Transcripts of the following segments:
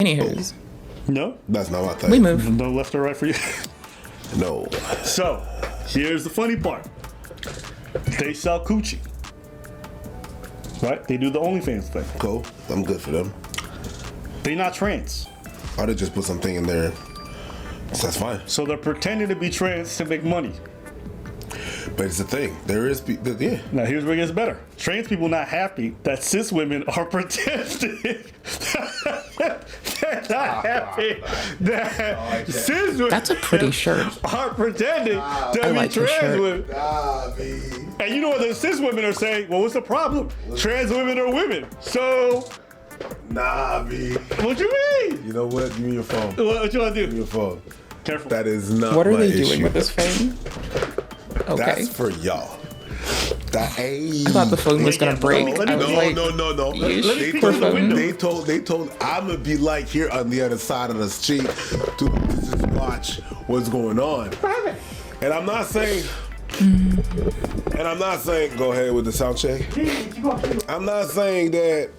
Anywho's. No, That's not my thing. We move. no left or right for you. No. So, here's the funny part. They sell coochie. Right? They do the OnlyFans thing. Cool. I'm good for them. They not trans. I'd have just put something in there. So that's fine. So they're pretending to be trans to make money. But it's the thing. There is, yeah. Now here's where it gets better. Trans people not happy that cis women are pretending. They're not happy that cis women That's a pretty shirt. are pretending to be like this trans shirt. women. And you know what the cis women are saying? Well, what's the problem? Trans women are women. So, Nah, B. what you mean? You know what? Give me your phone. What you want to Give me do? your phone. Careful. That is not What are my they issue. doing with this phone? Okay. That's for y'all. That I thought the phone was gonna break. Let me- I was No, like, no. you let me should peek for out the window. phone. They told I'm gonna be like here on the other side of the street to just watch what's going on. And I'm not saying go ahead with the sound check. I'm not saying that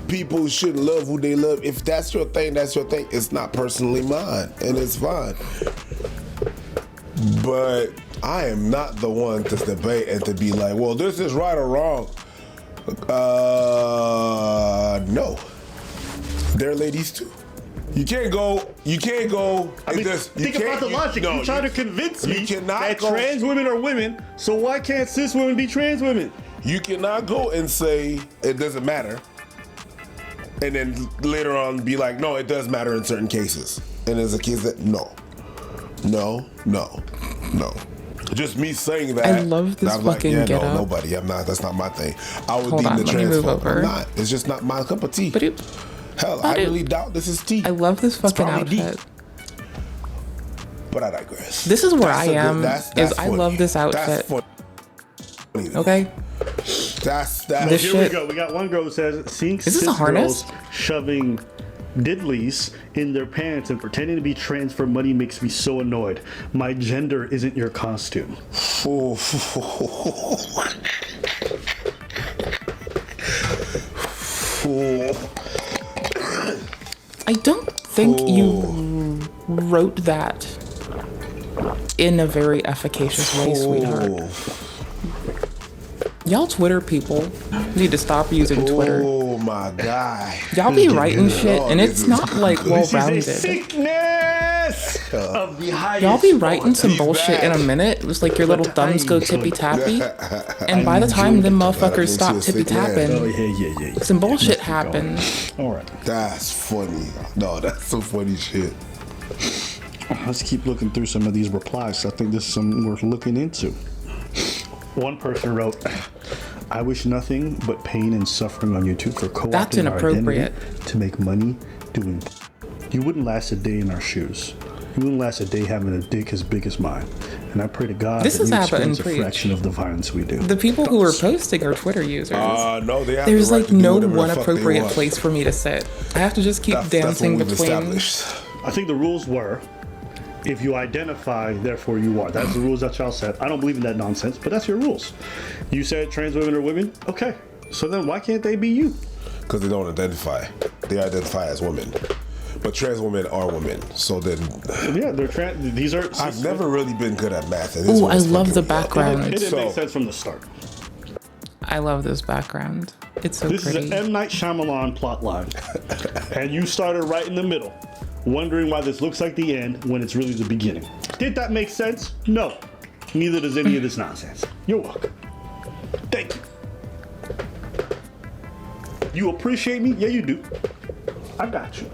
people shouldn't love who they love. If that's your thing, that's your thing. It's not personally mine, and it's fine. But I am not the one to debate and to be like, well, this is right or wrong. No. They're ladies too. You can't go. I mean, think about the logic. You try to convince me that trans women are women, so why can't cis women be trans women? You cannot go and say it doesn't matter, and then later on be like, no, it does matter in certain cases. And there's a case that no. Just me saying that. I love this I'm like, fucking yeah, get no, up. nobody. I'm not. That's not my thing. I would Hold deem on, the let me trans move folk. over. I'm not. It's just not my cup of tea. But it, Hell, but I it- really doubt this is tea. I love this fucking probably deep. outfit. But I digress. This is where That's I a good- am. that's Is I funny. love this That's outfit. funny. Okay. That's This Here shit- we go. We got one girl who says, seeing Is this cis a harness? girls shoving diddlies in their pants and pretending to be trans for money makes me so annoyed. My gender isn't your costume. I don't think you wrote that in a very efficacious way, sweetheart. Y'all Twitter people need to stop using Twitter. Oh my God. Y'all be writing shit, and this it's is not like well This is a rounded. sickness of the highest. Y'all be writing some He's bullshit in a back. minute. It was like your little thumbs go tippy tappy, and by the time them motherfuckers stop tippy Oh, tapping, yeah. some bullshit happens. All right. That's funny. No, that's some funny shit. Let's keep looking through some of these replies. I think this is some worth looking into. One person wrote, I wish nothing but pain and suffering on YouTube for co-opting That's our inappropriate. identity to make money doing. You wouldn't last a day in our shoes. You wouldn't last a day having a dick as big as mine. And I pray to God This that is He Abba and explains a Preach. fraction of the violence we do. The people who are posting are Twitter users. No, they have There's the right like to do no whatever the one fuck they appropriate want. place for me to sit. I have to just keep That's dancing what we've between. established. I think the rules were, if you identify, therefore you are. That's the rules that y'all set. I don't believe in that nonsense, but that's your rules. You said trans women are women? Okay. So then why can't they be you? Because they don't identify. They identify as women. But trans women are women. So then, Yeah, they're trans. These are. I've never really been good at math. And this Ooh, one I is love the fucking me up. background. It didn't make So- sense from the start. I love this background. It's so This pretty. is an M. Night Shyamalan plot line. And you started right in the middle, wondering why this looks like the end when it's really the beginning. Did that make sense? No. Neither does any of this nonsense. You're welcome. Thank you. You appreciate me? Yeah, you do. I got you.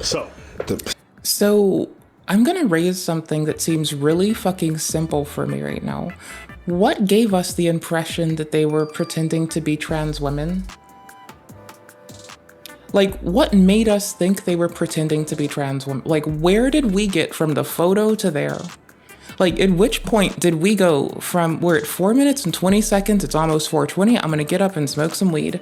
So, So I'm gonna raise something that seems really fucking simple for me right now. What gave us the impression that they were pretending to be trans women? Like, what made us think they were pretending to be trans women? Like, where did we get from the photo to there? Like, at which point did we go from, we're at 4 minutes and 20 seconds, it's almost 4:20, I'm gonna get up and smoke some weed.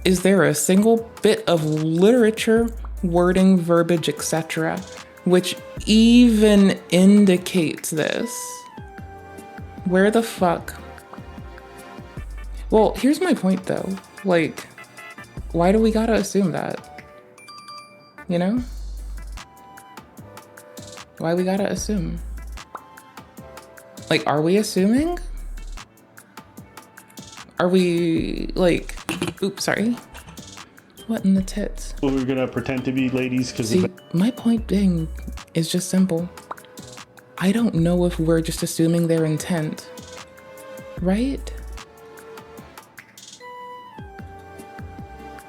Is there a single bit of literature, wording, verbiage, etc., which even indicates this? Where the fuck? Well, here's my point though. Like, why do we gotta assume that? You know? Why we gotta assume? Like, are we assuming? Are we, like, oops, sorry. What in the tits? Well, we're gonna pretend to be ladies because See, my point being is just simple. I don't know if we're just assuming their intent, right?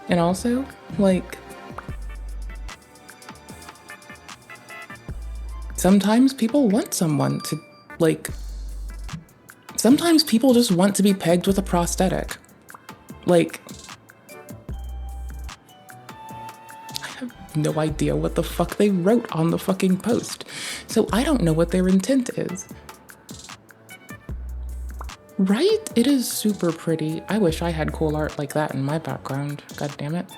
And also, like, sometimes people want someone to, like, sometimes people just want to be pegged with a prosthetic. Like, I have no idea what the fuck they wrote on the fucking post, so I don't know what their intent is. Right? It is super pretty. I wish I had cool art like that in my background. God damn it.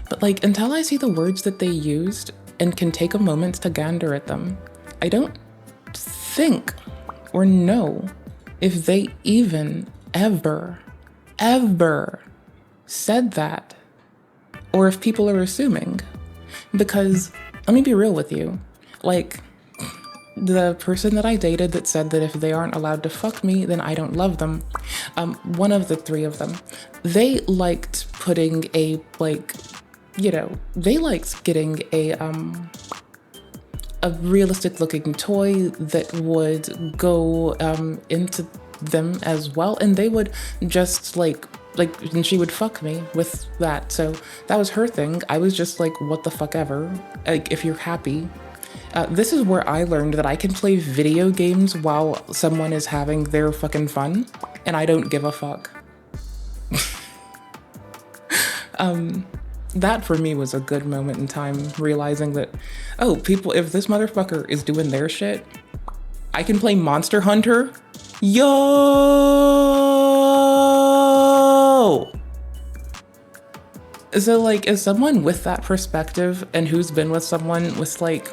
But like, until I see the words that they used and can take a moment to gander at them, I don't think or know if they even ever said that, or if people are assuming. Because let me be real with you. Like, the person that I dated that said that if they aren't allowed to fuck me, then I don't love them. One of the three of them, they liked putting a, like, you know, they liked getting a realistic looking toy that would go into them as well. And they would just like, and she would fuck me with that. So that was her thing. I was just like, what the fuck ever. Like, if you're happy. This is where I learned that I can play video games while someone is having their fucking fun, and I don't give a fuck. That for me was a good moment in time, realizing that, oh, people, if this motherfucker is doing their shit, I can play Monster Hunter. Yo! So, like, as someone with that perspective and who's been with someone with, like,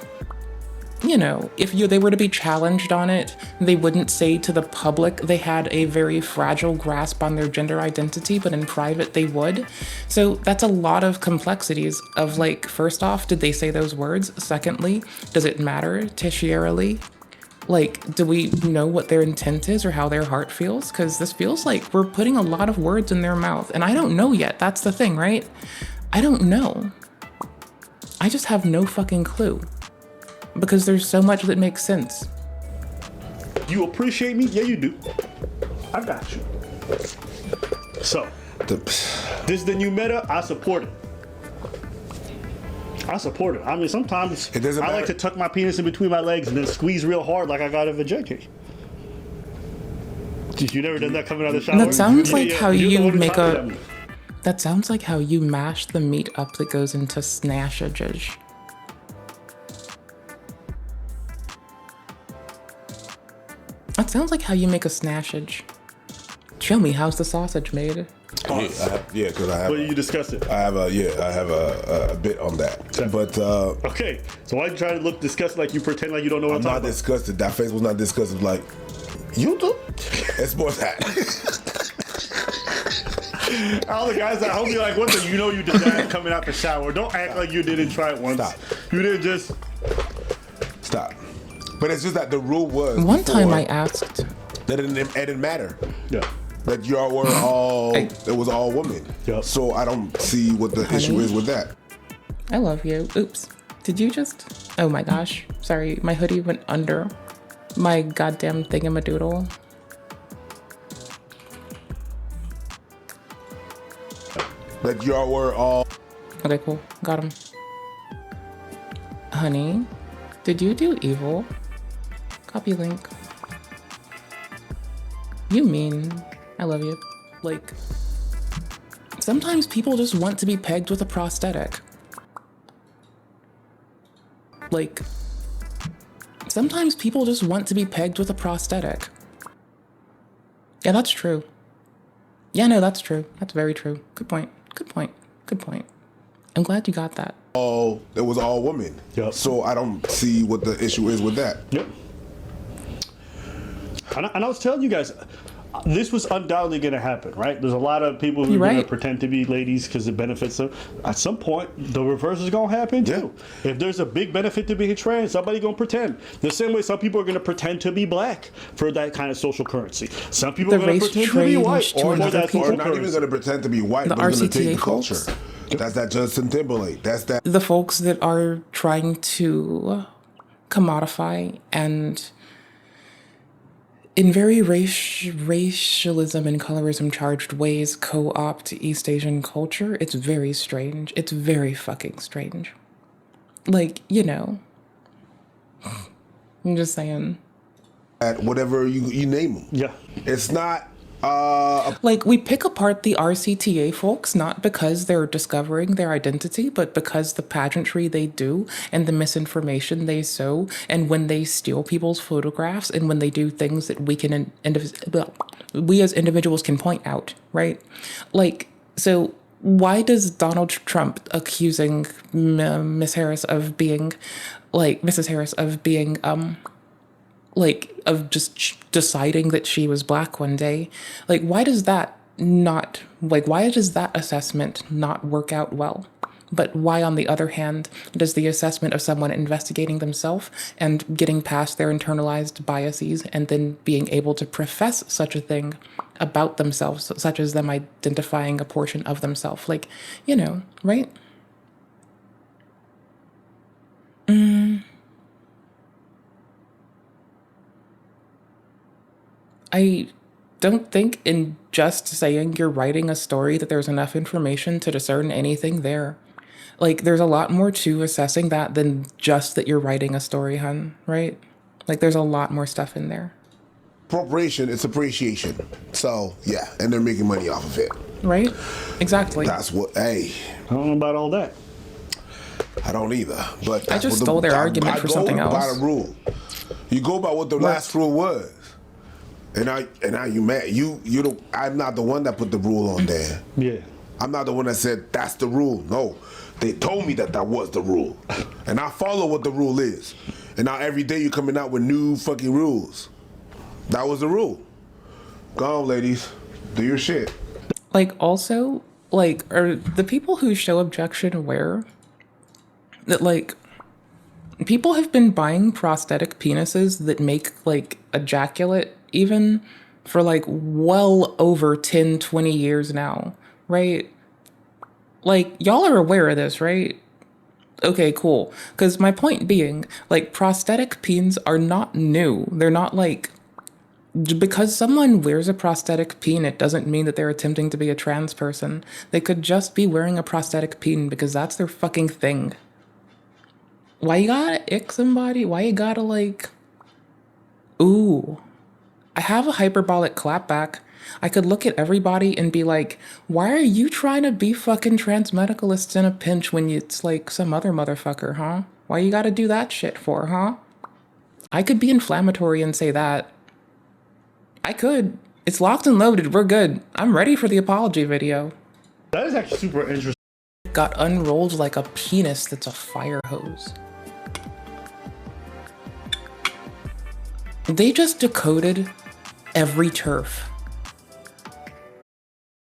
you know, if they were to be challenged on it, they wouldn't say to the public they had a very fragile grasp on their gender identity, but in private they would. So that's a lot of complexities of, like, first off, did they say those words? Secondly, does it matter tertiarily? Like, do we know what their intent is or how their heart feels? Because this feels like we're putting a lot of words in their mouth, and I don't know yet. That's the thing, right? I don't know. I just have no fucking clue. Because there's so much that makes sense. You appreciate me? Yeah, you do. I got you. So, this is the new meta. I support it. I support it. I mean, sometimes It doesn't I like matter. to tuck my penis in between my legs and then squeeze real hard like I got a vajayjay. You never done that coming out of the shower? That sounds like how you're the you one who make taught me a... that. That sounds like how you mash the meat up that goes into snashages. That sounds like how you make a snashage. Show me, how's the sausage made? Yeah, because I have. But you discussed it. I have a bit on that. But Okay, so why you try to look disgusted like you pretend like you don't know what I'm I'm not talking about? disgusted. That face was not disgusted. Like, you do? It's more that. All the guys at home be like, what the, you know you did that coming out the shower. Don't act like you didn't try it once. Stop. You didn't just... Stop. But it's just that the rule was One time before I asked... that it didn't matter. Yeah. That y'all were all, it was all women. Yep. So I don't see what the issue is with that. I love you. Oops. Did you just... Oh my gosh. Sorry, my hoodie went under my goddamn thingamadoodle. That y'all were all... Okay, cool. Got him. Honey, did you do evil? Copy link. You mean. I love you. Like, sometimes people just want to be pegged with a prosthetic. Like, sometimes people just want to be pegged with a prosthetic. Yeah, that's true. Yeah, no, that's true. That's very true. Good point. Good point. Good point. I'm glad you got that. It was all women. Yep. So I don't see what the issue is with that. Yep. And I was telling you guys, this was undoubtedly going to happen, right? There's a lot of people who are going to pretend to be ladies because it benefits them. At some point, the reverse is going to happen too. Yeah. If there's a big benefit to being trans, somebody going to pretend. The same way some people are going to pretend to be black for that kind of social currency. Some people are going to pretend to be white or not even currency. going to pretend to be white. The They're going to RCTA take the folks. culture. That's that Justin Timberlake. That's that. The folks that are trying to commodify and in very racialism and colorism charged ways co-opt East Asian culture. It's very strange. It's very fucking strange. Like, you know, I'm just saying. At whatever you name them. Yeah. It's not. Like, we pick apart the RCTA folks not because they're discovering their identity, but because the pageantry they do and the misinformation they sow, and when they steal people's photographs and when they do things that we as individuals can point out, right? Like, so why does Donald Trump accusing Mrs. Harris of being, like, of just deciding that she was black one day, like, why does that assessment not work out well? But why, on the other hand, does the assessment of someone investigating themselves and getting past their internalized biases and then being able to profess such a thing about themselves, such as them identifying a portion of themselves, like, you know, right? I don't think in just saying you're writing a story that there's enough information to discern anything there. Like, there's a lot more to assessing that than just that you're writing a story, hun, right? Like, there's a lot more stuff in there. Appropriation, it's appreciation. So, yeah, and they're making money off of it. Right? Exactly. That's what, hey. I don't know about all that. I don't either. But I just stole their argument for something else. I go by the rule. You go by what the last rule was. And now you mad. You don't. I'm not the one that put the rule on there. Yeah. I'm not the one that said that's the rule. No, they told me that was the rule, and I follow what the rule is. And now every day you're coming out with new fucking rules. That was the rule. Go on, ladies, do your shit. Like, also, like, are the people who show objection aware that, like, people have been buying prosthetic penises that make, like, ejaculate even for, like, well over 10, 20 years now, right? Like, y'all are aware of this, right? Okay, cool. Because my point being, like, prosthetic peens are not new. They're not, like, because someone wears a prosthetic peen, it doesn't mean that they're attempting to be a trans person. They could just be wearing a prosthetic peen because that's their fucking thing. Why you gotta ick somebody? Why you gotta, like, ooh, I have a hyperbolic clapback. I could look at everybody and be like, why are you trying to be fucking trans medicalists in a pinch when it's like some other motherfucker, huh? Why you gotta do that shit for, huh? I could be inflammatory and say that. I could. It's locked and loaded. We're good. I'm ready for the apology video. That is actually super interesting. Got unrolled like a penis that's a fire hose. They just decoded every turf